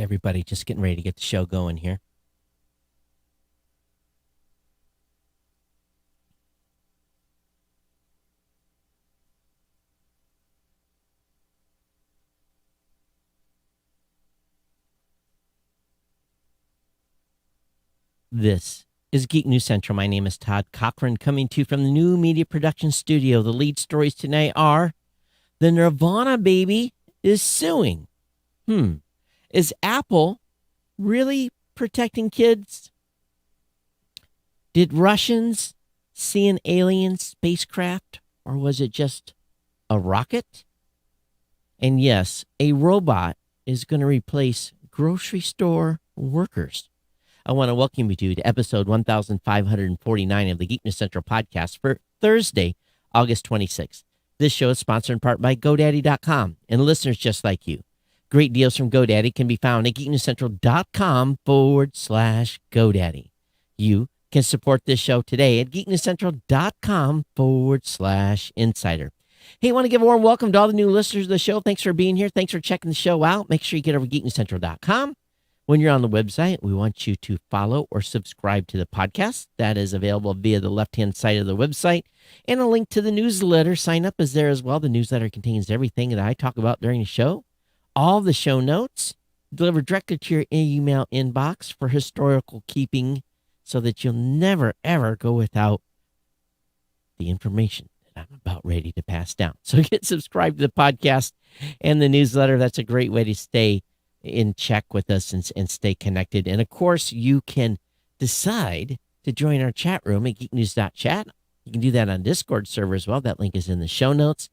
Everybody just getting ready to get the show going here. This is Geek News Central. My name is Todd Cochran, coming to you from the New Media Production Studio. The lead stories tonight are the Nirvana baby is suing. Is Apple really protecting kids? Did Russians see an alien spacecraft, or was it just a rocket? And yes, a robot is going to replace grocery store workers. I want to welcome you to episode 1549 of the Geek News Central podcast for Thursday, August 26th. This show is sponsored in part by GoDaddy.com and listeners just like you. Great deals from GoDaddy can be found at geeknewscentral.com/GoDaddy. You can support this show today at geeknewscentral.com/insider. Hey, I want to give a warm welcome to all the new listeners of the show. Thanks for being here. Thanks for checking the show out. Make sure you get over to geeknewscentral.com. When you're on the website, we want you to follow or subscribe to the podcast. That is available via the left-hand side of the website. And a link to the newsletter. Sign up is there as well. The newsletter contains everything that I talk about during the show. All the show notes delivered directly to your email inbox for historical keeping so that you'll never, ever go without the information that I'm about ready to pass down. So get subscribed to the podcast and the newsletter. That's a great way to stay in check with us and stay connected. And of course, you can decide to join our chat room at geeknews.chat. You can do that on Discord server as well. That link is in the show notes.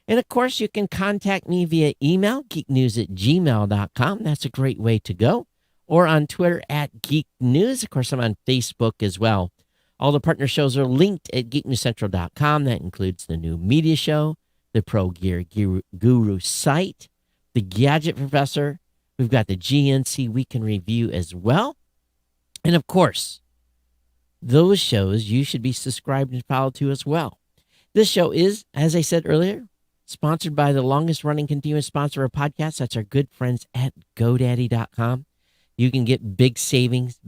And of course, you can contact me via email, geeknews@gmail.com. That's a great way to go. Or on Twitter at Geek News. Of course, I'm on Facebook as well. All the partner shows are linked at geeknewscentral.com. That includes the New Media Show, the Pro Gear Guru site, the Gadget Professor. We've got the GNC Week in Review as well. And of course, those shows you should be subscribed and followed to as well. This show is, as I said earlier, sponsored by the longest running continuous sponsor of podcasts. That's our good friends at GoDaddy.com. You can get big savings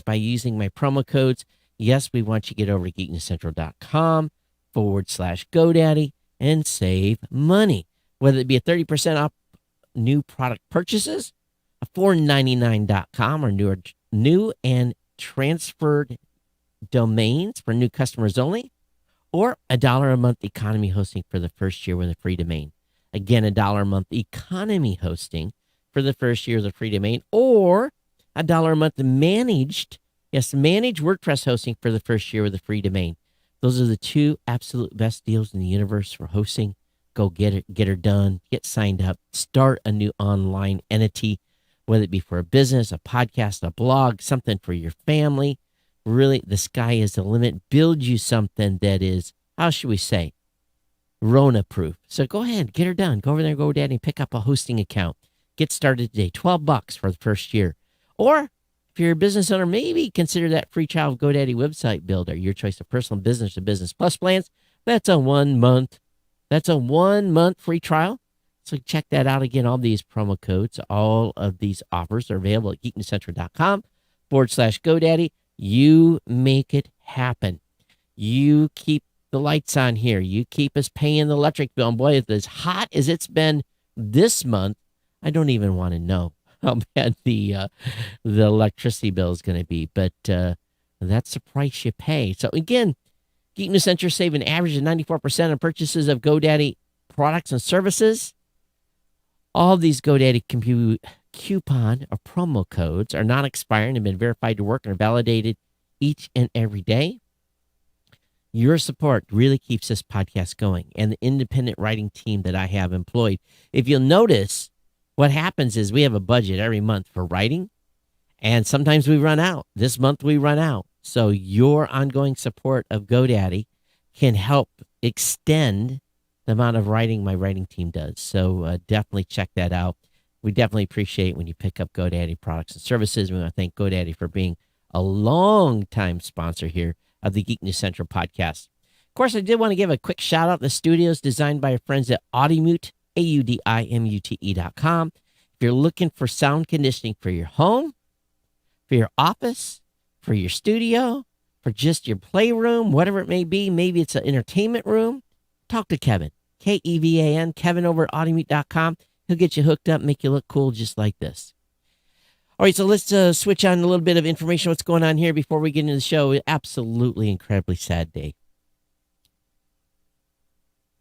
by using my promo codes. Yes, we want you to get over to geeknewscentral.com/GoDaddy and save money. Whether it be a 30% off new product purchases, a $4.99.com or new and transferred domains for new customers only, or $1 a month economy hosting for the first year with a free domain. Again, $1 a month economy hosting for the first year of the free domain, or $1 a month managed WordPress hosting for the first year with a free domain. Those are the two absolute best deals in the universe for hosting. Go get her done, get signed up, start a new online entity, whether it be for a business, a podcast, a blog, something for your family. Really, the sky is the limit. Build you something that is, how should we say, Rona-proof. So go ahead, get her done. Go over there, GoDaddy, and pick up a hosting account. Get started today. $12 for the first year. Or if you're a business owner, maybe consider that free trial of GoDaddy Website Builder. Your choice of personal business to business plus plans. That's a 1 month. That's a 1 month free trial. So check that out again. All these promo codes, all of these offers are available at geeknewscentral.com/GoDaddy. You make it happen. You keep the lights on here. You keep us paying the electric bill. And boy, it's as hot as it's been this month, I don't even want to know how bad the electricity bill is going to be. But that's the price you pay. So again, Geek News Central save an average of 94% on purchases of GoDaddy products and services. All these GoDaddy coupon or promo codes are not expiring and have been verified to work and are validated each and every day. Your support really keeps this podcast going and the independent writing team that I have employed. If you'll notice, what happens is we have a budget every month for writing, and sometimes we run out. This month we run out. So your ongoing support of GoDaddy can help extend the amount of writing my writing team does. So definitely check that out. We definitely appreciate when you pick up GoDaddy products and services. We want to thank GoDaddy for being a long-time sponsor here of the Geek News Central podcast. Of course, I did want to give a quick shout out to the studios designed by our friends at Audimute, AUDIMUTE.com. you're looking for sound conditioning for your home, for your office, for your studio, for just your playroom, whatever it may be, maybe it's an entertainment room, talk to Kevin, Kevan, Kevin over at audimute.com. He'll get you hooked up, make you look cool just like this. All right, so let's switch on a little bit of information. What's going on here before we get into the show? Absolutely incredibly sad day.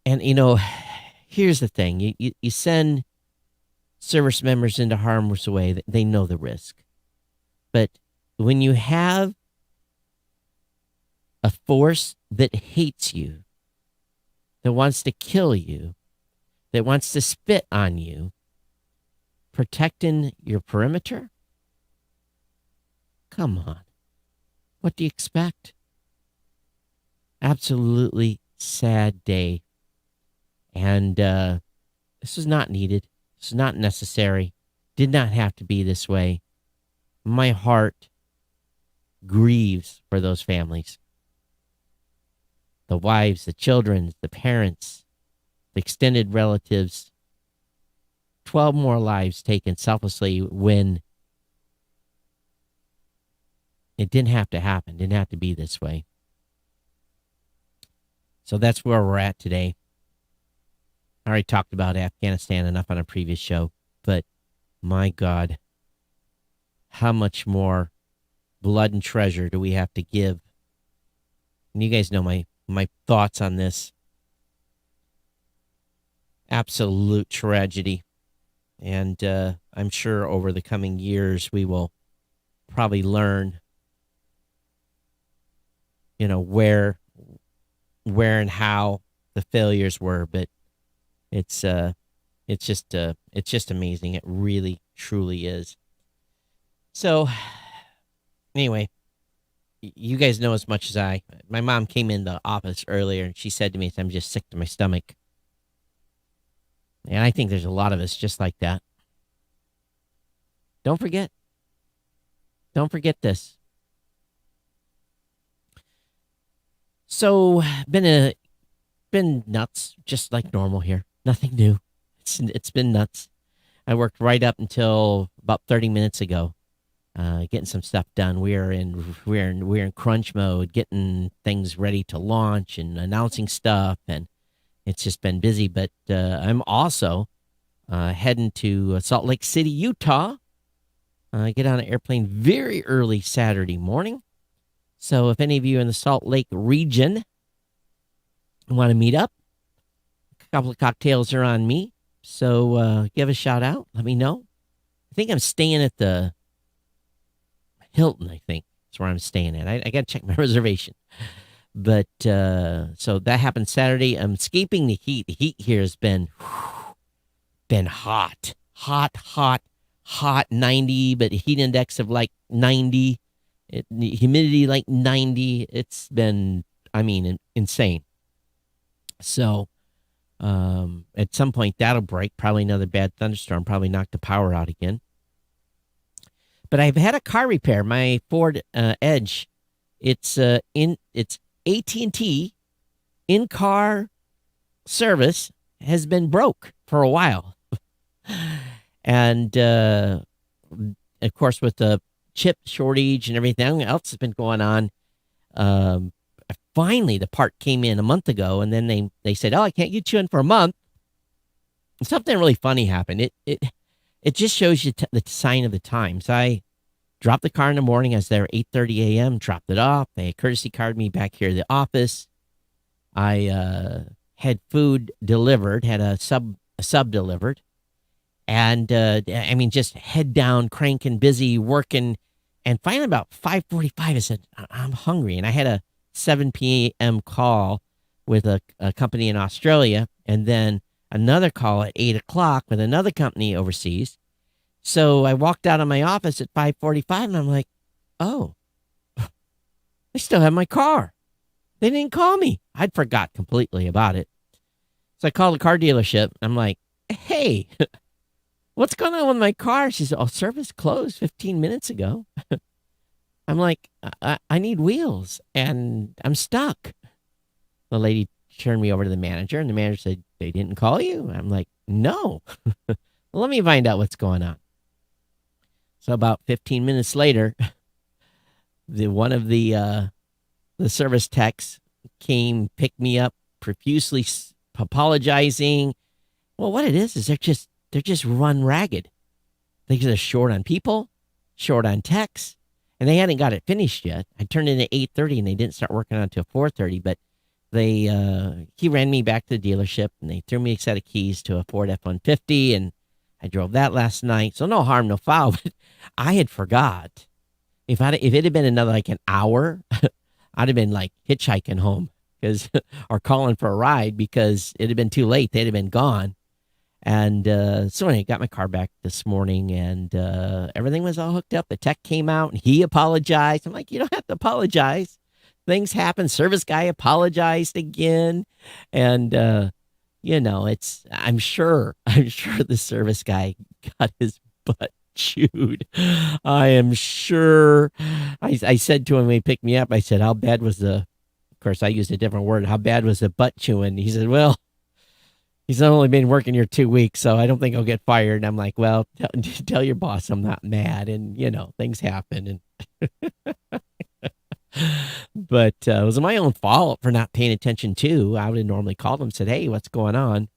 And, here's the thing. You send service members into harm's way. They know the risk. But when you have a force that hates you, that wants to kill you, that wants to spit on you, protecting your perimeter, come on. What do you expect? Absolutely sad day. And this is not needed. This is not necessary. Did not have to be this way. My heart grieves for those families. The wives, the children, the parents, the extended relatives. 12 more lives taken selflessly when it didn't have to happen. Didn't have to be this way. So that's where we're at today. I already talked about Afghanistan enough on a previous show, but my God, how much more blood and treasure do we have to give? And you guys know my thoughts on this. Absolute tragedy. And I'm sure over the coming years we will probably learn, where and how the failures were, but it's just amazing. It really, truly is. So, anyway, you guys know as much as I. My mom came in the office earlier, and she said to me, "I'm just sick to my stomach." And I think there's a lot of us just like that. Don't forget this. So, been nuts, just like normal here. Nothing new. It's been nuts. I worked right up until about 30 minutes ago, getting some stuff done. We're in crunch mode, getting things ready to launch and announcing stuff, and it's just been busy. But I'm also heading to Salt Lake City, Utah. I get on an airplane very early Saturday morning. So if any of you in the Salt Lake region want to meet up, a couple of cocktails are on me. So give a shout out. Let me know. I think I'm staying at the Hilton, I think. That's where I'm staying at. I got to check my reservation. But so that happened Saturday. I'm escaping the heat. The heat here has been hot. Hot, 90, but heat index of like 90. Humidity like 90. It's been, insane. So at some point that'll break. Probably another bad thunderstorm. Probably knock the power out again. But I've had a car repair. My Ford Edge. It's AT&T in-car service has been broke for a while. And of course, with the chip shortage and everything else that's been going on, finally the part came in a month ago, and then they said, "Oh, I can't get you in for a month." And something really funny happened. It just shows you the sign of the times. I dropped the car in the morning. I was there at 8:30 a.m. Dropped it off. They courtesy carded me back here to the office. I had food delivered. Had a sub delivered. And, just head down, cranking, busy, working. And finally about 5:45, I said, I'm hungry. And I had a 7 p.m. call with a company in Australia, and then another call at 8 o'clock with another company overseas. So I walked out of my office at 5:45, and I'm like, oh, I still have my car. They didn't call me. I'd forgot completely about it. So I called the car dealership. I'm like, hey, what's going on with my car? She said, service closed 15 minutes ago. I'm like, I need wheels, and I'm stuck. The lady turned me over to the manager, and the manager said, they didn't call you? I'm like, no. Let me find out what's going on. So about 15 minutes later, one of the service techs came, picked me up, profusely apologizing. Well, what it is they're just run ragged. They're short on people, short on techs, and they hadn't got it finished yet. I turned in at 8:30, and they didn't start working on it until 4:30. But he ran me back to the dealership, and they threw me a set of keys to a Ford F-150, and I drove that last night. So no harm, no foul. But I had forgot. If it had been another like an hour, I'd have been like hitchhiking home or calling for a ride because it had been too late. They'd have been gone. And so anyway, I got my car back this morning, and everything was all hooked up. The tech came out, and he apologized. I'm like, you don't have to apologize. Things happen. Service guy apologized again, and I'm sure the service guy got his butt chewed. I am sure. I said to him when he picked me up, I said, how bad was of course, I used a different word. How bad was the butt chewing? He said, well, he's only been working here 2 weeks, so I don't think I'll get fired. And I'm like, well, tell your boss I'm not mad. And, things happen. And but it was my own fault for not paying attention too. I would have normally called him and said, hey, what's going on?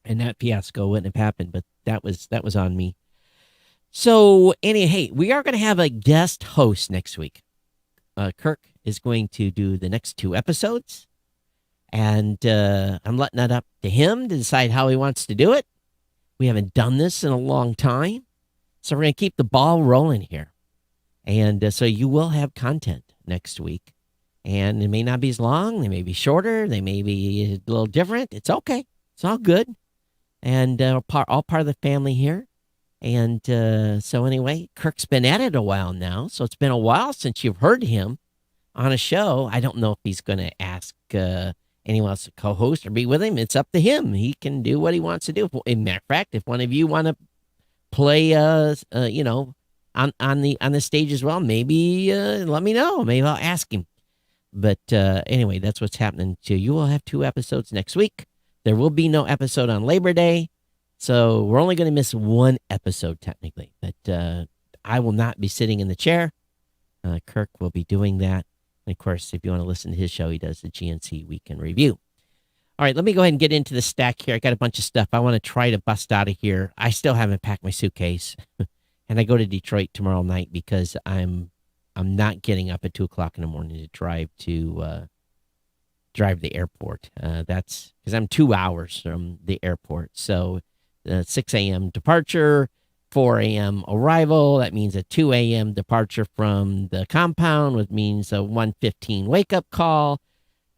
And that fiasco wouldn't have happened, but that was on me. So hey, we are going to have a guest host next week. Kirk is going to do the next 2 episodes. And I'm letting that up to him to decide how he wants to do it. We haven't done this in a long time. So we're going to keep the ball rolling here. And so you will have content next week. And it may not be as long. They may be shorter. They may be a little different. It's okay. It's all good. And all part of the family here. And so anyway, Kirk's been at it a while now. So it's been a while since you've heard him on a show. I don't know if he's going to ask anyone else to co-host or be with him. It's up to him. He can do what he wants to do. In matter of fact, if one of you want to play, on the stage as well, maybe let me know. Maybe I'll ask him. But anyway, that's what's happening. So you will have 2 episodes next week. There will be no episode on Labor Day. So we're only going to miss 1 episode technically. But I will not be sitting in the chair. Kirk will be doing that. And of course, if you want to listen to his show, he does the GNC Weekend Review. All right, let me go ahead and get into the stack here. I got a bunch of stuff I want to try to bust out of here. I still haven't packed my suitcase. And I go to Detroit tomorrow night because I'm not getting up at 2:00 in the morning to drive to the airport. That's because I'm 2 hours from the airport. So 6 a.m. departure, 4 a.m. arrival. That means a 2 a.m. departure from the compound, which means a 1:15 wake-up call.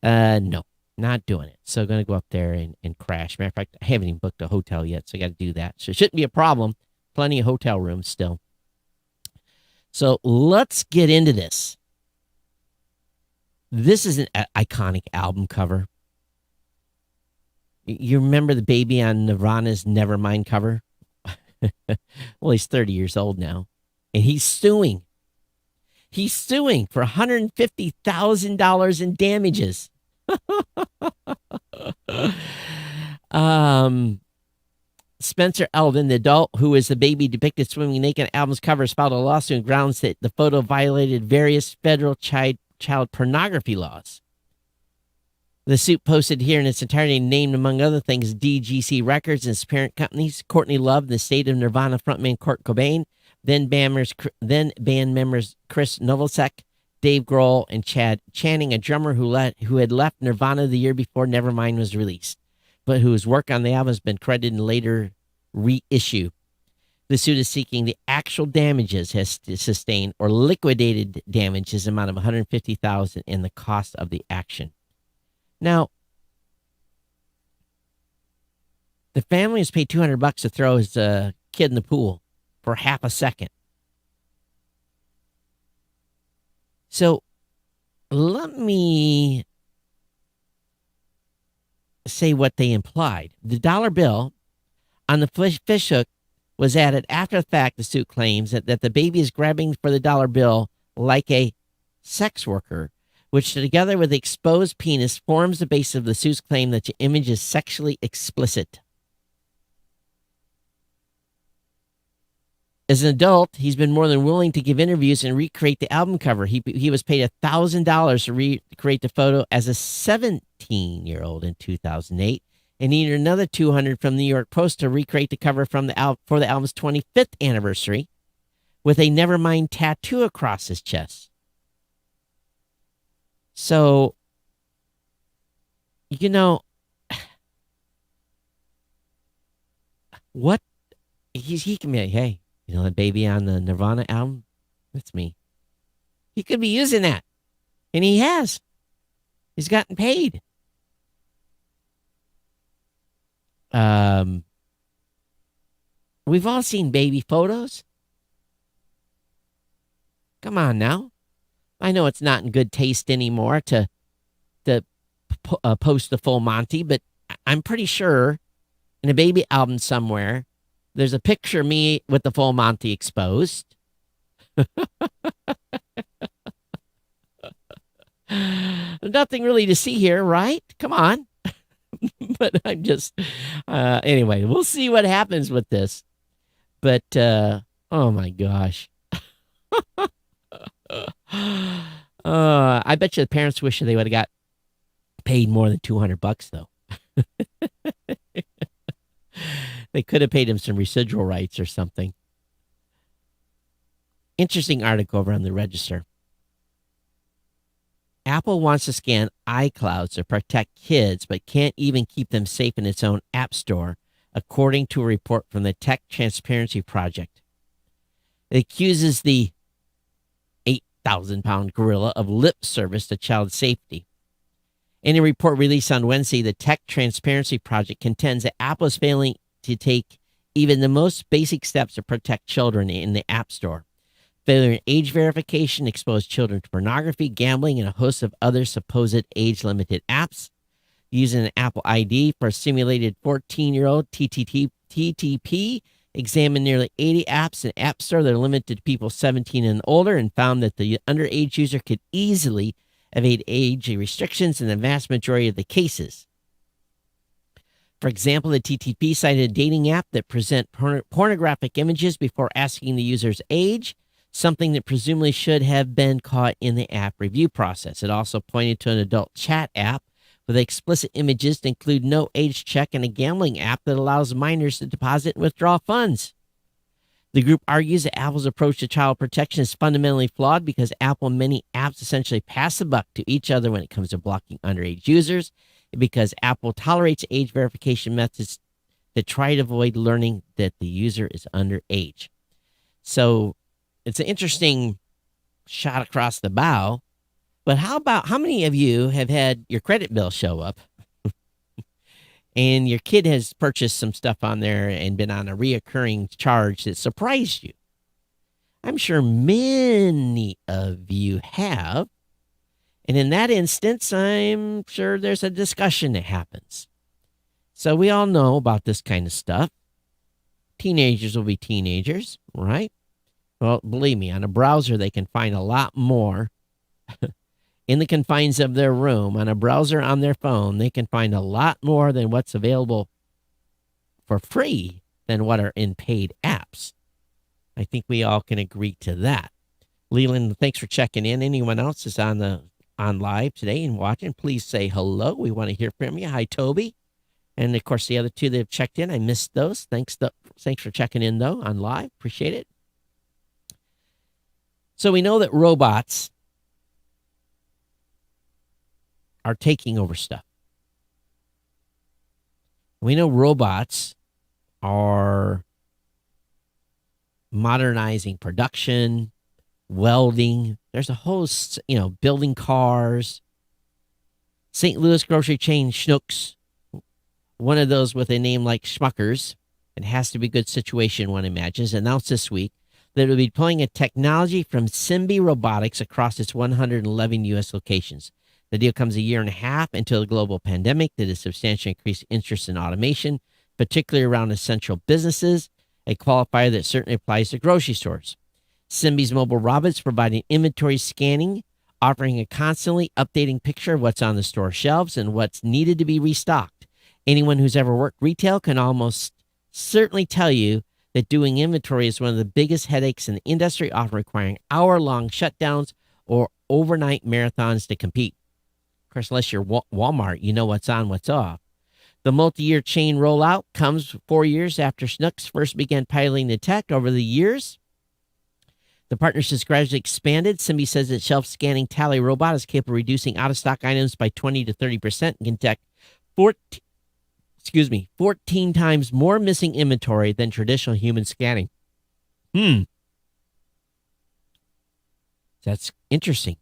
No, not doing it. So going to go up there and crash. Matter of fact, I haven't even booked a hotel yet, so I got to do that. So it shouldn't be a problem. Plenty of hotel rooms still. So let's get into this. This is an iconic album cover. You remember the baby on Nirvana's Nevermind cover? Well, he's 30 years old now, and he's suing. He's suing for $150,000 in damages. Spencer Elvin, the adult who is the baby depicted swimming naked on album's cover, filed a lawsuit on grounds that the photo violated various federal child pornography laws. The suit posted here in its entirety named, among other things, DGC Records and its parent companies, Courtney Love, the state of Nirvana frontman Kurt Cobain, then band members Chris Novoselic, Dave Grohl, and Chad Channing, a drummer who had left Nirvana the year before Nevermind was released, but whose work on the album has been credited in later reissue. The suit is seeking the actual damages has sustained or liquidated damages amount of $150,000 and the cost of the action. Now, the family has paid $200 to throw his kid in the pool for half a second. So let me say what they implied. The dollar bill on the fish hook was added after the fact, the suit claims, that the baby is grabbing for the dollar bill like a sex worker, which together with the exposed penis forms the basis of the suit's claim that the image is sexually explicit. As an adult, he's been more than willing to give interviews and recreate the album cover. He was paid $1,000 to recreate the photo as a 17-year-old in 2008, and needed another $200 from the New York Post to recreate the cover for the album's 25th anniversary, with a Nevermind tattoo across his chest. So, what he can be, hey, that baby on the Nirvana album, that's me. He could be using that, and he has. He's gotten paid. We've all seen baby photos. Come on now. I know it's not in good taste anymore to post the full Monty, but I'm pretty sure in a baby album somewhere, there's a picture of me with the full Monty exposed. Nothing really to see here, right? Come on. But I'm just, anyway, we'll see what happens with this. But, oh my gosh. I bet you the parents wish they would have got paid more than $200 though. They could have paid him some residual rights or something. Interesting article over on the Register. Apple wants to scan iClouds to protect kids, but can't even keep them safe in its own app store, according to a report from the Tech Transparency Project. It accuses the 8,000-pound gorilla of lip service to child safety. In a report released on Wednesday, the Tech Transparency Project contends that Apple is failing to take even the most basic steps to protect children in the App Store. Failure in age verification exposed children to pornography, gambling, and a host of other supposed age-limited apps. Using an Apple ID for a simulated 14-year-old, TTP examined nearly 80 apps in the App Store that are limited to people 17 and older, and found that the underage user could easily evade age restrictions in the vast majority of the cases. For example, the TTP cited a dating app that present pornographic images before asking the user's age, something that presumably should have been caught in the app review process. It also pointed to an adult chat app with explicit images to include no age check, and a gambling app that allows minors to deposit and withdraw funds. The group argues that Apple's approach to child protection is fundamentally flawed because Apple and many apps essentially pass the buck to each other when it comes to blocking underage users, and because Apple tolerates age verification methods that try to avoid learning that the user is underage. So it's an interesting shot across the bow. But how many of you have had your credit bill show up and your kid has purchased some stuff on there and been on a reoccurring charge that surprised you? I'm sure many of you have. And in that instance, I'm sure there's a discussion that happens. So we all know about this kind of stuff. Teenagers will be teenagers, right? Well, believe me, on a browser, they can find a lot more. In the confines of their room, on a browser on their phone, they can find a lot more than what's available for free than what are in paid apps. I think we all can agree to that. Leland, thanks for checking in. Anyone else is on live today and watching, please say hello. We want to hear from you. Hi, Toby. And, of course, the other two that have checked in, I missed those. Thanks for checking in, though, on live. Appreciate it. So we know that robots are taking over stuff. We know robots are modernizing production, welding. There's a whole, building cars. St. Louis grocery chain Schnucks, one of those with a name like Schmuckers, it has to be a good situation, one imagines, announced this week that it will be deploying a technology from Simbi Robotics across its 111 U.S. locations. The deal comes a year and a half into the global pandemic that has substantially increased interest in automation, particularly around essential businesses, a qualifier that certainly applies to grocery stores. Simbi's mobile robots providing inventory scanning, offering a constantly updating picture of what's on the store shelves and what's needed to be restocked. Anyone who's ever worked retail can almost certainly tell you that doing inventory is one of the biggest headaches in the industry, often requiring hour-long shutdowns or overnight marathons to compete. Of course, unless you're Walmart, you know what's on, what's off. The multi-year chain rollout comes 4 years after Schnucks first began piloting the tech. Over the years, the partnership has gradually expanded. Simbi says its shelf-scanning tally robot is capable of reducing out-of-stock items by 20 to 30% and can detect 14 times more missing inventory than traditional human scanning. That's interesting.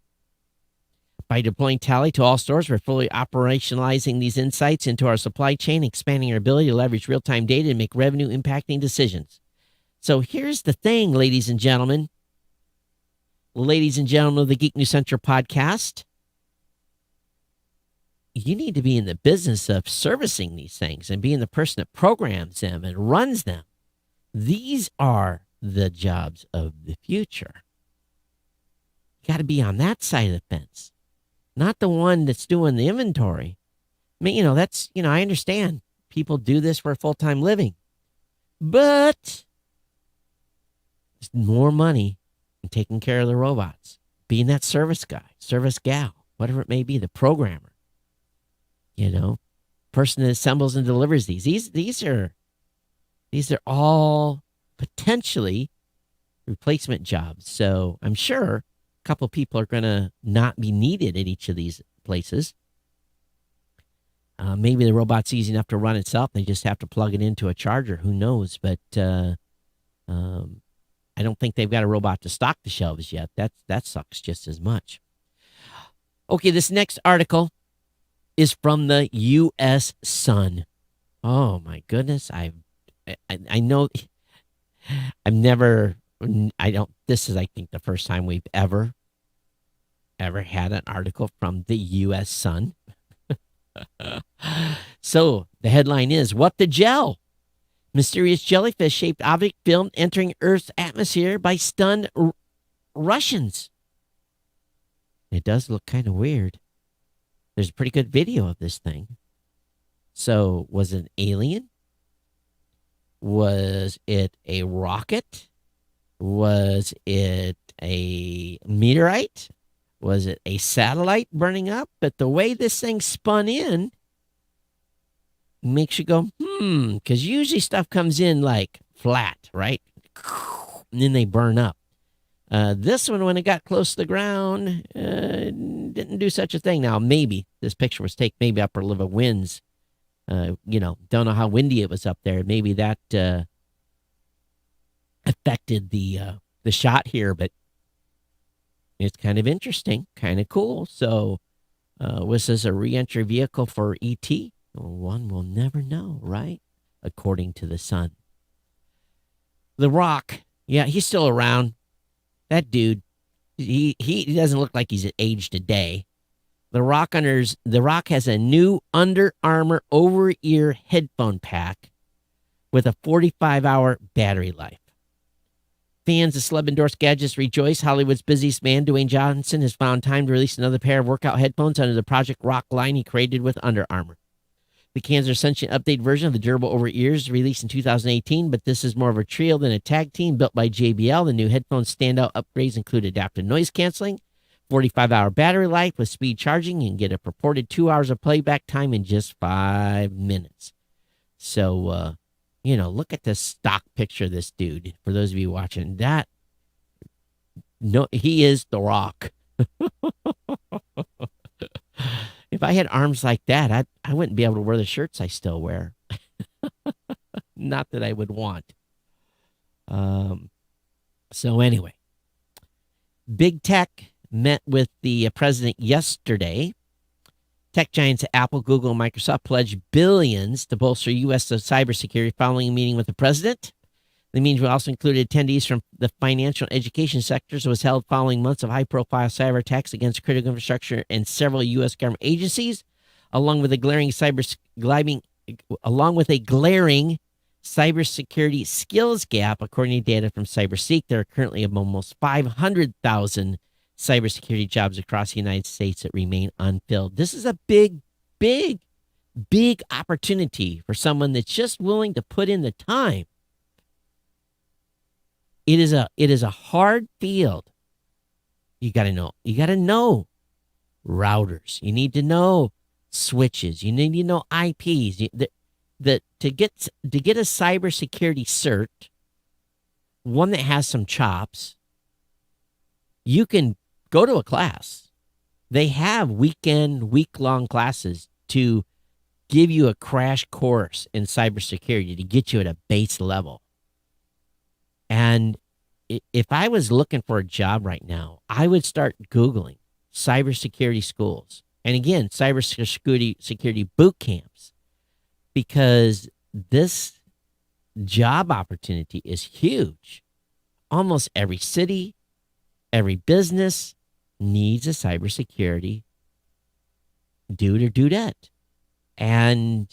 By deploying Tally to all stores, we're fully operationalizing these insights into our supply chain, expanding our ability to leverage real-time data and make revenue-impacting decisions. So here's the thing, ladies and gentlemen. Ladies and gentlemen of the Geek News Central podcast, you need to be in the business of servicing these things and being the person that programs them and runs them. These are the jobs of the future. You got to be on that side of the fence, not the one that's doing the inventory. I mean, I understand people do this for a full-time living, but there's more money in taking care of the robots, being that service guy, service gal, whatever it may be, the programmer. Person that assembles and delivers these. These are all potentially replacement jobs. So I'm sure a couple people are going to not be needed at each of these places. Maybe the robot's easy enough to run itself. They just have to plug it into a charger. Who knows? But I don't think they've got a robot to stock the shelves yet. That sucks just as much. Okay, this next article is from the U.S. Sun. Oh my goodness! I know. This is, I think, the first time we've ever had an article from the U.S. Sun. So the headline is, "What the Gel? Mysterious jellyfish-shaped object filmed entering Earth's atmosphere by stunned Russians." It does look kind of weird. There's a pretty good video of this thing. So, was it an alien? Was it a rocket? Was it a meteorite? Was it a satellite burning up? But the way this thing spun in makes you go, because usually stuff comes in like flat, right? And then they burn up. This one, when it got close to the ground, didn't do such a thing. Now, maybe this picture was taken maybe upper level winds. Don't know how windy it was up there. Maybe that affected the shot here, but it's kind of interesting, kind of cool. So, was this a re-entry vehicle for ET? Well, one will never know, right? According to the Sun. The Rock, yeah, he's still around. That dude, he doesn't look like he's aged a day. The Rock has a new Under Armour over-ear headphone pack with a 45-hour battery life. Fans of celeb-endorsed gadgets rejoice. Hollywood's busiest man, Dwayne Johnson, has found time to release another pair of workout headphones under the Project Rock line he created with Under Armour. The cans are essentially an updated version of the durable over-ears released in 2018, but this is more of a trio than a tag team built by JBL. The new headphones standout upgrades include adaptive noise canceling, 45-hour battery life with speed charging, and get a purported 2 hours of playback time in just 5 minutes. So, look at the stock picture of this dude. For those of you watching, he is the Rock. If I had arms like that, I wouldn't be able to wear the shirts I still wear. Not that I would want. So anyway, Big Tech met with the president yesterday. Tech giants Apple, Google, and Microsoft pledged billions to bolster U.S. cybersecurity following a meeting with the president. The meeting also included attendees from the financial and education sectors. It was held following months of high-profile cyber attacks against critical infrastructure and several U.S. government agencies, along with a glaring cybersecurity skills gap, according to data from CyberSeek. There are currently almost 500,000 cybersecurity jobs across the United States that remain unfilled. This is a big, big, big opportunity for someone that's just willing to put in the time it is a hard field. You got to know routers. You need to know switches. You need to know IPs. To get a cybersecurity cert, one that has some chops, you can go to a class. They have week-long classes to give you a crash course in cybersecurity to get you at a base level. And if I was looking for a job right now, I would start Googling cybersecurity schools. And again, cybersecurity boot camps, because this job opportunity is huge. Almost every city, every business needs a cybersecurity dude or dudette. And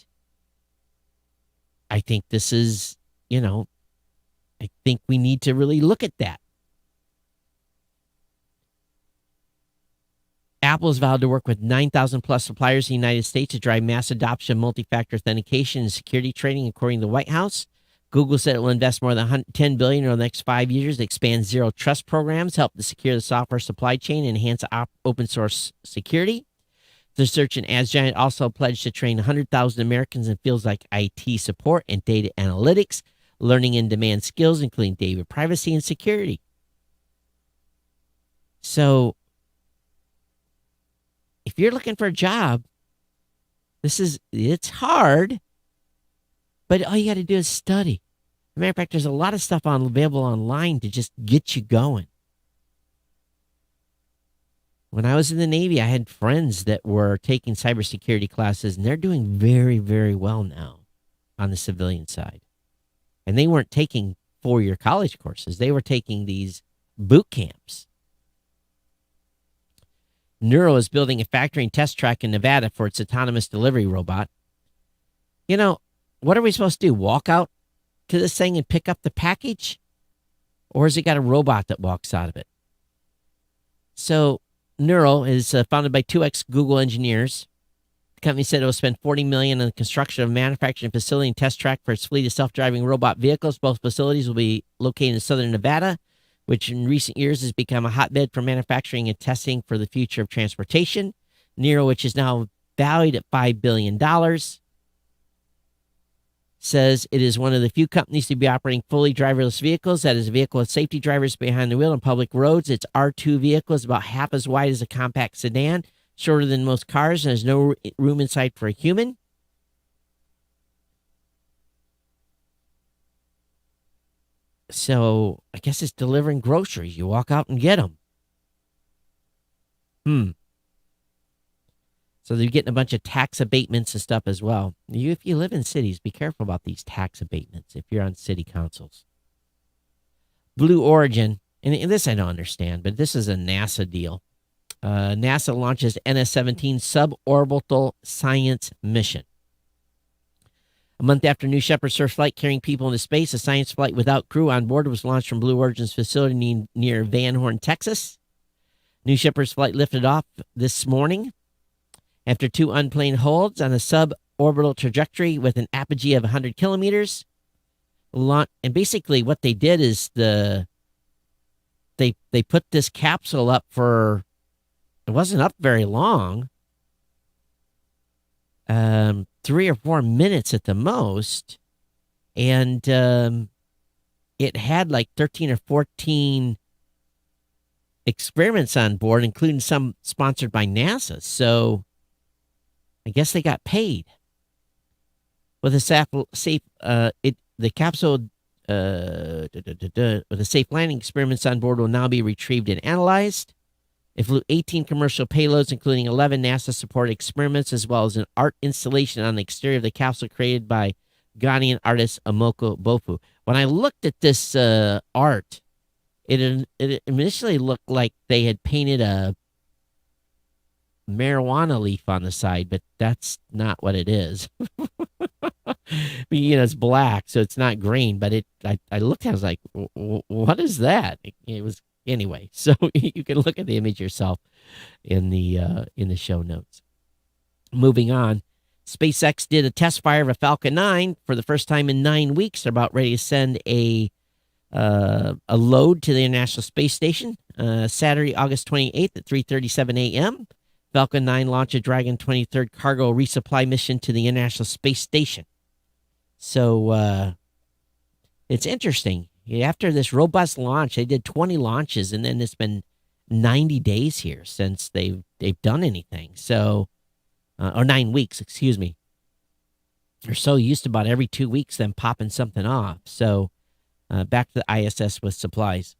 I think this is, I think we need to really look at that. Apple has vowed to work with 9,000 plus suppliers in the United States to drive mass adoption of multi-factor authentication and security training, according to the White House. Google said it will invest more than $10 billion over the next 5 years to expand zero trust programs, help to secure the software supply chain, and enhance open source security. The search and ads giant also pledged to train 100,000 Americans in fields like IT support and data analytics, learning and demand skills, including data privacy and security. So, if you're looking for a job, it's hard, but all you got to do is study. As a matter of fact, there's a lot of stuff available online to just get you going. When I was in the Navy, I had friends that were taking cybersecurity classes, and they're doing very, very well now on the civilian side. And they weren't taking four-year college courses. They were taking these boot camps. Neuro is building a factory and test track in Nevada for its autonomous delivery robot. What are we supposed to do? Walk out to this thing and pick up the package? Or has it got a robot that walks out of it? So, Neuro is founded by two ex-Google engineers. The company said it will spend $40 million on the construction of a manufacturing facility and test track for its fleet of self-driving robot vehicles. Both facilities will be located in southern Nevada, which in recent years has become a hotbed for manufacturing and testing for the future of transportation. Neuro, which is now valued at $5 billion, says it is one of the few companies to be operating fully driverless vehicles. That is a vehicle with safety drivers behind the wheel on public roads. Its R2 vehicle is about half as wide as a compact sedan, shorter than most cars, and has no room inside for a human. So I guess it's delivering groceries. You walk out and get them. So they're getting a bunch of tax abatements and stuff as well. If you live in cities, be careful about these tax abatements if you're on city councils. Blue Origin, and this I don't understand, but this is a NASA deal. NASA launches NS-17 suborbital science mission. A month after New Shepard's first flight carrying people into space, a science flight without crew on board was launched from Blue Origin's facility near Van Horn, Texas. New Shepard's flight lifted off this morning after two unplanned holds on a suborbital trajectory with an apogee of 100 kilometers. And basically what they did is they put this capsule up for, it wasn't up very long, 3 or 4 minutes at the most, and it had like 13 or 14 experiments on board, including some sponsored by NASA. So I guess they got paid. With the capsule with the safe landing experiments on board will now be retrieved and analyzed. It flew 18 commercial payloads, including 11 NASA-supported experiments, as well as an art installation on the exterior of the capsule created by Ghanaian artist Amoko Bofu. When I looked at this art, it initially looked like they had painted a marijuana leaf on the side, but that's not what it is. It's black, so it's not green, but I looked at it, I was like, what is that? It was, anyway, so you can look at the image yourself in the show notes. Moving on, SpaceX did a test fire of a Falcon 9 for the first time in 9 weeks. They're about ready to send a a load to the International Space Station Saturday, August 28th at 3:37 a.m. Falcon 9 launched a Dragon 23rd cargo resupply mission to the International Space Station. So it's interesting. After this robust launch, they did 20 launches, and then it's been 90 days here since they've done anything. So, or 9 weeks, excuse me. They're so used to about every 2 weeks them popping something off. So, back to the ISS with supplies.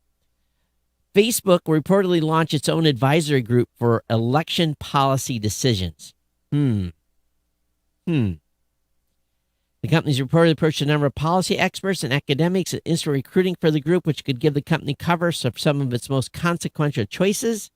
Facebook will reportedly launch its own advisory group for election policy decisions. The company's reportedly approached a number of policy experts and academics and instant recruiting for the group, which could give the company cover of some of its most consequential choices.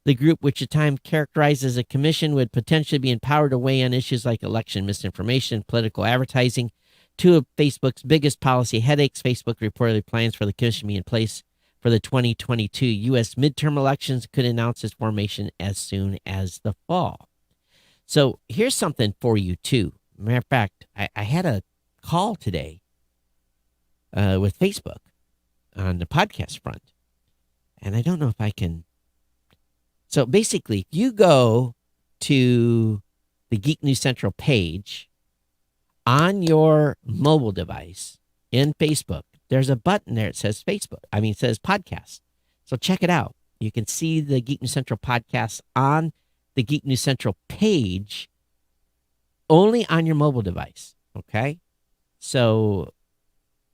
The group, which at times characterized as a commission, would potentially be empowered to weigh on issues like election misinformation and political advertising. Two of Facebook's biggest policy headaches. Facebook reportedly plans for the commission to be in place for the 2022 U.S. midterm elections, could announce its formation as soon as the fall. So here's something for you, too. Matter of fact, I had a call today with Facebook on the podcast front, and I don't know if I can. So basically, if you go to the Geek News Central page on your mobile device in Facebook, there's a button there. It says it says podcast. So check it out. You can see the Geek News Central podcast on the Geek News Central page only on your mobile device. Okay. So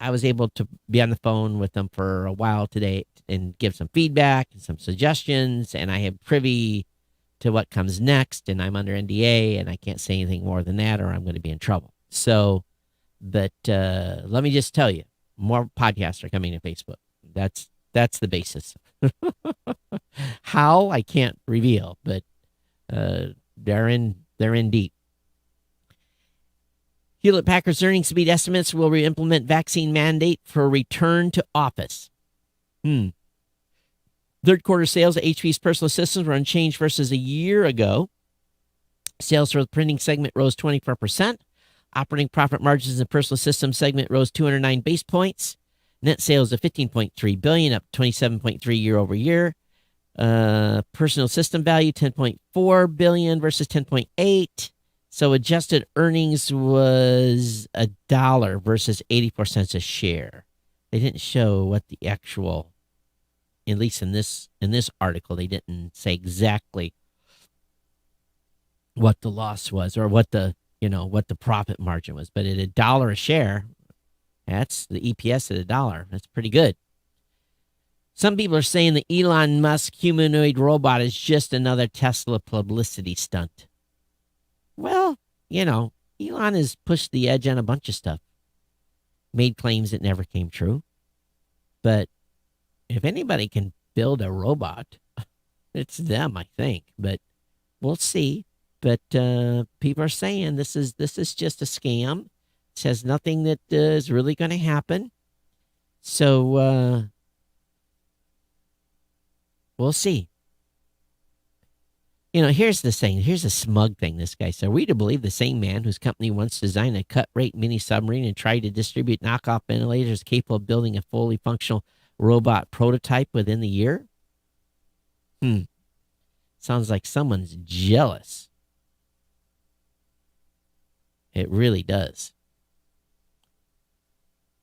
I was able to be on the phone with them for a while today and give some feedback and some suggestions. And I have privy to what comes next. And I'm under NDA and I can't say anything more than that or I'm going to be in trouble. So, but let me just tell you, more podcasts are coming to Facebook. That's the basis. How, I can't reveal, but they're in deep. Hewlett-Packard's earnings speed estimates will re-implement vaccine mandate for return to office. Third quarter sales of HP's personal systems were unchanged versus a year ago. Sales for the printing segment rose 24%. Operating profit margins in the personal systems segment rose 209 basis points. Net sales of $15.3 billion, up 27.3 year over year. Personal system value $10.4 billion versus $10.8. So adjusted earnings was $1 versus 84 cents a share. They didn't show what the actual, at least in this article, they didn't say exactly what the loss was or what the profit margin was. But at $1 a share, that's the EPS at $1. That's pretty good. Some people are saying the Elon Musk humanoid robot is just another Tesla publicity stunt. Well, Elon has pushed the edge on a bunch of stuff. Made claims that never came true. But if anybody can build a robot, it's them, I think. But we'll see. But people are saying this is just a scam. It says nothing that is really going to happen. So we'll see. Here's the thing. Here's a smug thing this guy said. Are we to believe the same man whose company once designed a cut-rate mini submarine and tried to distribute knockoff ventilators capable of building a fully functional robot prototype within the year? Sounds like someone's jealous. It really does.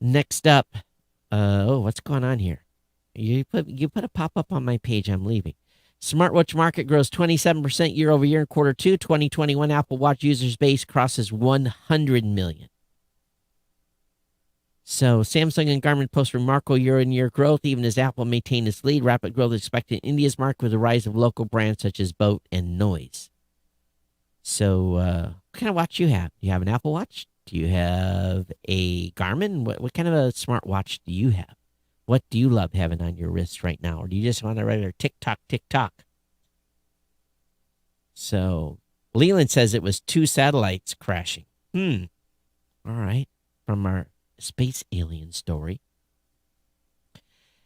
Next up, what's going on here? You put a pop-up on my page. I'm leaving. Smartwatch market grows 27% year over year in quarter 2. 2021 Apple Watch users base crosses 100 million. So Samsung and Garmin post remarkable year-on-year growth, even as Apple maintained its lead. Rapid growth is expected in India's market with the rise of local brands such as Boat and Noise. So what kind of watch do you have? Do you have an Apple Watch? Do you have a Garmin? What kind of a smartwatch do you have? What do you love having on your wrist right now? Or do you just want a regular tick-tock, tick-tock? So Leland says it was 2 satellites crashing. All right. From our space alien story.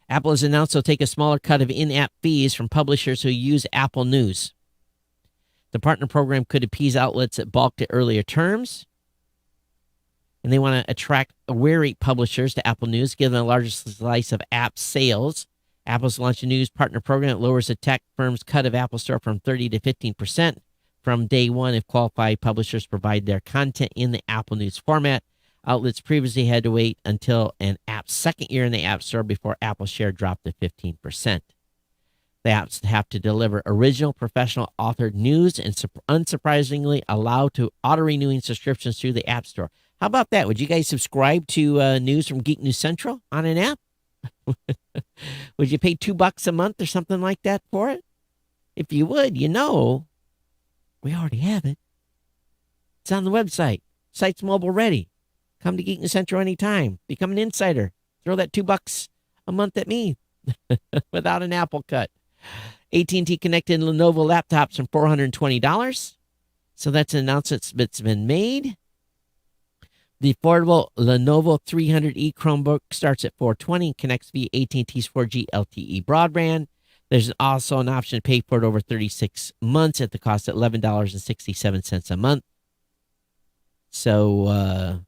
Apple has announced they'll take a smaller cut of in-app fees from publishers who use Apple News. The partner program could appease outlets that balked at earlier terms. and they want to attract wary publishers to Apple News, give them a larger slice of app sales. Apple's launched a news partner program that lowers the tech firm's cut of Apple Store from 30 to 15% from day one if qualified publishers provide their content in the Apple News format. Outlets previously had to wait until an app's second year in the App Store before Apple's share dropped to 15%. The apps have to deliver original, professional, authored news and unsurprisingly allow to auto-renewing subscriptions through the App Store. How about that? Would you guys subscribe to news from Geek News Central on an app? Would you pay $2 a month or something like that for it? If you would, we already have it. It's on the website. Site's mobile ready. Come to Geek News Central anytime. Become an insider. Throw that $2 a month at me without an Apple cut. AT&T connected Lenovo laptops from $420. So that's an announcement that's been made. The affordable Lenovo 300E Chromebook starts at $420 and connects via AT&T's 4G LTE broadband. There's also an option to pay for it over 36 months at the cost of $11.67 a month. So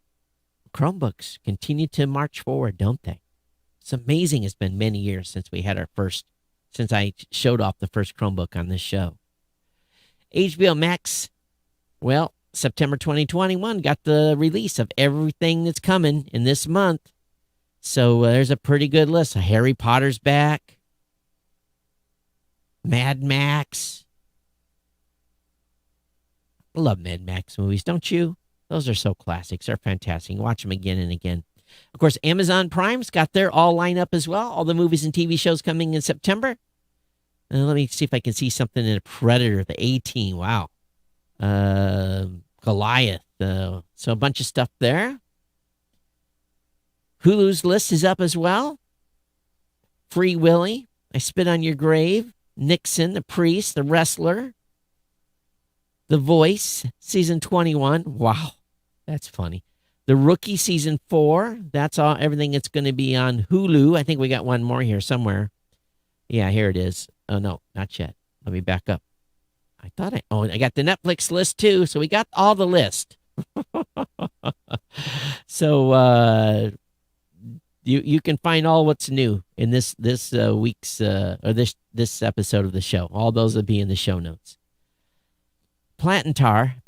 Chromebooks continue to march forward, don't they? It's amazing. It's been many years since I showed off the first Chromebook on this show. HBO Max, well, September 2021 got the release of everything that's coming in this month. So there's a pretty good list. Harry Potter's back. Mad Max. I love Mad Max movies, don't you? Those are so classics. They're fantastic. Watch them again and again. Of course, Amazon Prime's got their all lined up as well. All the movies and TV shows coming in September. Let me see if I can see something in a Predator, the A-Team. Wow. Goliath. So a bunch of stuff there. Hulu's list is up as well. Free Willy, I Spit on Your Grave, Nixon, The Priest, The Wrestler, The Voice, Season 21. Wow, that's funny. The Rookie, Season 4. That's all. Everything that's going to be on Hulu. I think we got one more here somewhere. Yeah, here it is. Oh, no, not yet. Let me back up. I got the Netflix list too, so we got all the list. So you can find all what's new in this week's or this episode of the show. All those will be in the show notes. Palantir,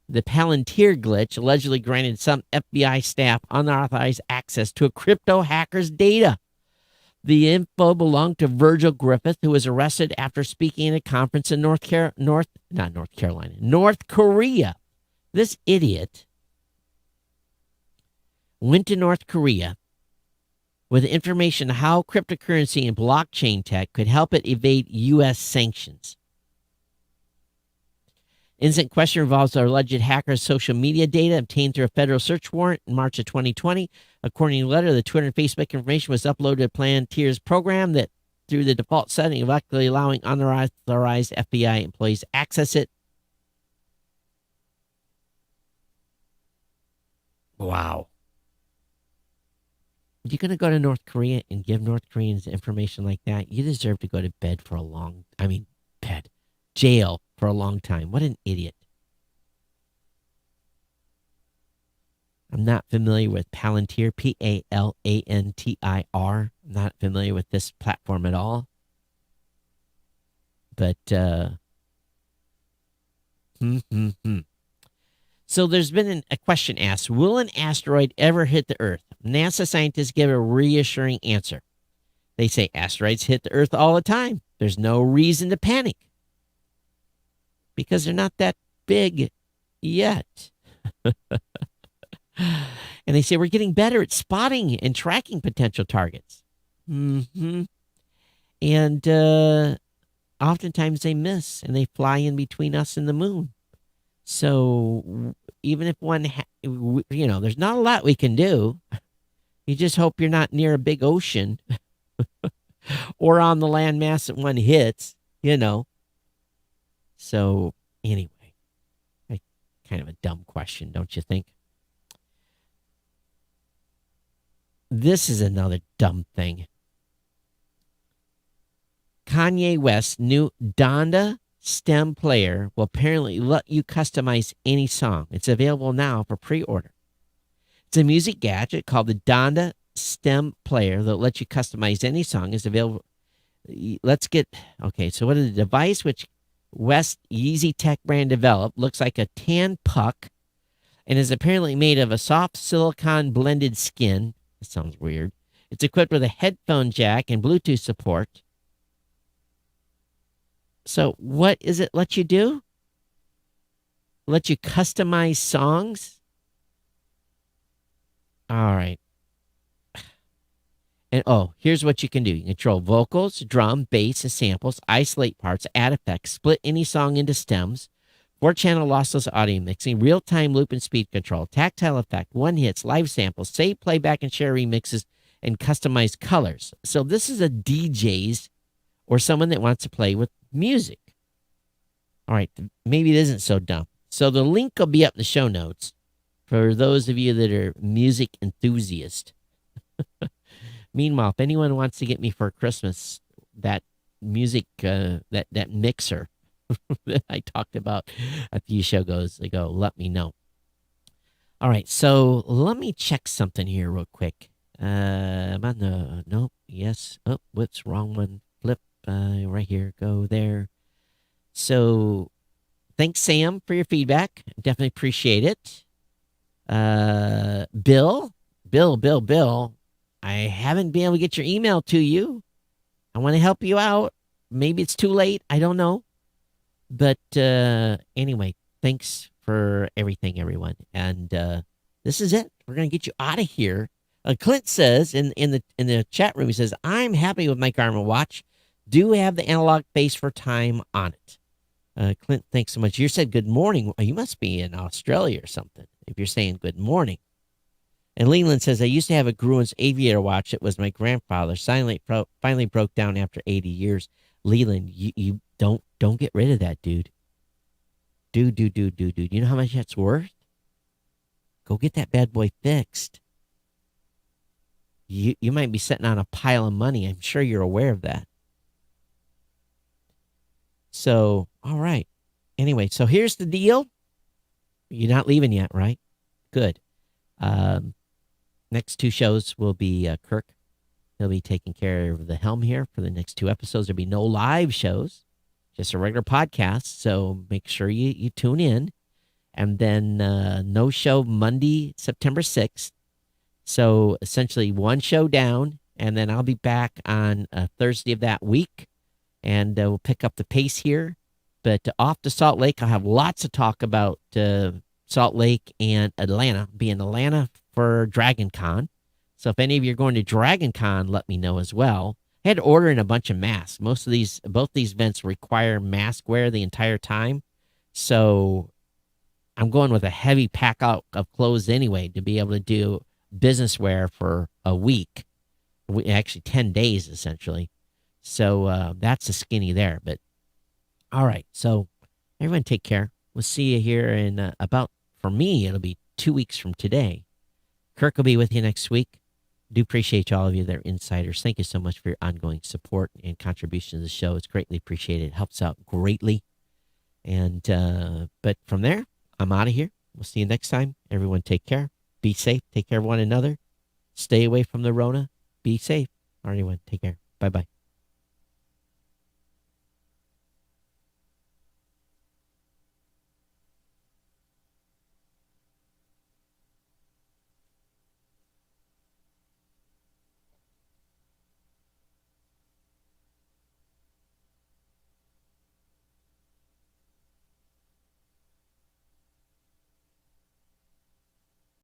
the Palantir Glitch allegedly granted some FBI staff unauthorized access to a crypto hacker's data. The info belonged to Virgil Griffith, who was arrested after speaking at a conference in North Korea. This idiot went to North Korea with information on how cryptocurrency and blockchain tech could help it evade U.S. sanctions. Incident question involves our alleged hacker's social media data obtained through a federal search warrant in March of 2020. According to the letter, the Twitter and Facebook information was uploaded to Palantir's program that, through the default setting, effectively allowing unauthorized FBI employees to access it. Wow. You're going to go to North Korea and give North Koreans information like that? You deserve to go to jail for a long time. What an idiot. I'm not familiar with Palantir, Palantir. I'm not familiar with this platform at all. But, So there's been a question asked, will an asteroid ever hit the Earth? NASA scientists give a reassuring answer. They say asteroids hit the Earth all the time. There's no reason to panic, because they're not that big yet. And they say we're getting better at spotting and tracking potential targets. And oftentimes they miss and they fly in between us and the moon. So even if there's not a lot we can do. You just hope you're not near a big ocean or on the landmass that one hits, So anyway, kind of a dumb question, don't you think? This is another dumb thing. Kanye West's new Donda stem player will apparently let you customize any song. It's available now for pre-order. It's a music gadget called the Donda Stem Player that lets you customize any song. It's available. So what is the device which West Yeezy Tech brand developed? Looks like a tan puck and is apparently made of a soft silicone blended skin. That sounds weird. It's equipped with a headphone jack and Bluetooth support. So what is it let you do? Let you customize songs? All right. And here's what you can do. You can control vocals, drum, bass, and samples, isolate parts, add effects, split any song into stems, 4-channel lossless audio mixing, real-time loop and speed control, tactile effect, one hits, live samples, save, playback, and share remixes, and customize colors. So this is a DJ's or someone that wants to play with music. All right, maybe it isn't so dumb. So the link will be up in the show notes for those of you that are music enthusiasts. Meanwhile, if anyone wants to get me for Christmas that music, that mixer that I talked about a few shows ago, let me know. All right, so let me check something here real quick. Nope, yes. Oh, what's wrong one? Flip right here. Go there. So thanks, Sam, for your feedback. Definitely appreciate it. Bill. I haven't been able to get your email to you. I want to help you out. Maybe it's too late. I don't know. But anyway, thanks for everything, everyone. And this is it. We're going to get you out of here. Clint says in the chat room, he says, I'm happy with my Garmin watch. Do have the analog face for time on it. Clint, thanks so much. You said good morning. You must be in Australia or something if you're saying good morning. And Leland says, I used to have a Gruen's aviator watch. It was my grandfather. Finally broke down after 80 years. Leland, you don't get rid of that, dude. Dude. You know how much that's worth? Go get that bad boy fixed. You might be sitting on a pile of money. I'm sure you're aware of that. So, all right. Anyway, so here's the deal. You're not leaving yet, right? Good. Next two shows will be Kirk. He'll be taking care of the helm here for the next two episodes. There'll be no live shows, just a regular podcast. So make sure you tune in. And then no show Monday, September 6th. So essentially one show down. And then I'll be back on Thursday of that week. And we'll pick up the pace here. But off to Salt Lake, I'll have lots to talk about Salt Lake and Atlanta. Be in Atlanta for Dragon Con. So if any of you are going to Dragon Con, let me know as well. I had to order in a bunch of masks. Both these events require mask wear the entire time. So I'm going with a heavy pack out of clothes anyway to be able to do business wear for a week. Actually, 10 days, essentially. So that's a skinny there. But all right. So everyone take care. We'll see you here in for me, it'll be 2 weeks from today. Kirk will be with you next week. Do appreciate all of you that are insiders. Thank you so much for your ongoing support and contribution to the show. It's greatly appreciated. It helps out greatly. And but from there, I'm out of here. We'll see you next time. Everyone take care. Be safe. Take care of one another. Stay away from the Rona. Be safe. All right, everyone. Take care. Bye-bye.